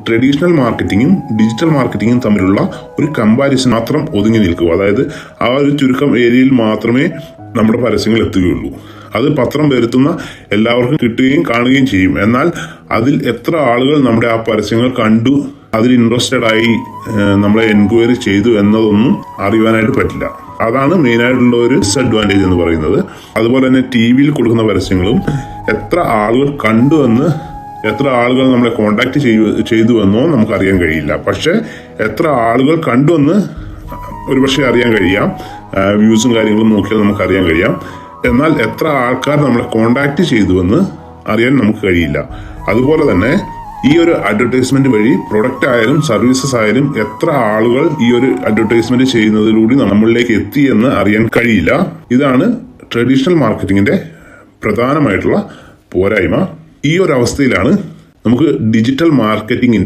Traditional മാർക്കറ്റിങ്ങും digital മാർക്കറ്റിങ്ങും തമ്മിലുള്ള ഒരു comparison മാത്രം ഒതുങ്ങി നിൽക്കുക. അതായത് ആ ഒരു ചുരുക്കം ഏരിയയിൽ മാത്രമേ നമ്മുടെ പരസ്യങ്ങൾ എത്തുകയുള്ളൂ. അത് പത്രം വരുത്തുന്ന എല്ലാവർക്കും കിട്ടുകയും കാണുകയും ചെയ്യും. എന്നാൽ അതിൽ എത്ര ആളുകൾ നമ്മുടെ ആ പരസ്യങ്ങൾ കണ്ടു, അതിൽ ഇൻട്രസ്റ്റഡ് ആയി നമ്മളെ എൻക്വയറി ചെയ്തു എന്നതൊന്നും അറിയുവാനായിട്ട് പറ്റില്ല. അതാണ് മെയിനായിട്ടുള്ള ഒരു ഡിസഡ്വാൻറ്റേജ് എന്ന് പറയുന്നത്. അതുപോലെ തന്നെ TV-യിൽ കൊടുക്കുന്ന പരസ്യങ്ങളും എത്ര ആളുകൾ കണ്ടു എന്ന്, എത്ര ആളുകൾ നമ്മളെ കോണ്ടാക്ട് ചെയ്തു എന്നോ നമുക്കറിയാൻ കഴിയില്ല. പക്ഷെ എത്ര ആളുകൾ കണ്ടുവെന്ന് ഒരുപക്ഷെ അറിയാൻ കഴിയാം. വ്യൂസും കാര്യങ്ങളും നോക്കിയാൽ നമുക്കറിയാൻ കഴിയാം. എന്നാൽ എത്ര ആൾക്കാർ നമ്മളെ കോണ്ടാക്ട് ചെയ്തുവെന്ന് അറിയാൻ നമുക്ക് കഴിയില്ല. അതുപോലെ തന്നെ ഈ ഒരു അഡ്വർടൈസ്മെന്റ് വഴി പ്രൊഡക്റ്റ് ആയാലും സർവീസസ് ആയാലും എത്ര ആളുകൾ ഈ ഒരു അഡ്വർടൈസ്മെന്റ് ചെയ്യുന്നതിലൂടെ നമ്മളിലേക്ക് എത്തി എന്ന് അറിയാൻ കഴിയില്ല. ഇതാണ് ട്രഡീഷണൽ മാർക്കറ്റിംഗിന്റെ പ്രധാനമായിട്ടുള്ള പോരായ്മ. ഈ ഒരു അവസ്ഥയിലാണ് നമുക്ക് ഡിജിറ്റൽ മാർക്കറ്റിംഗ്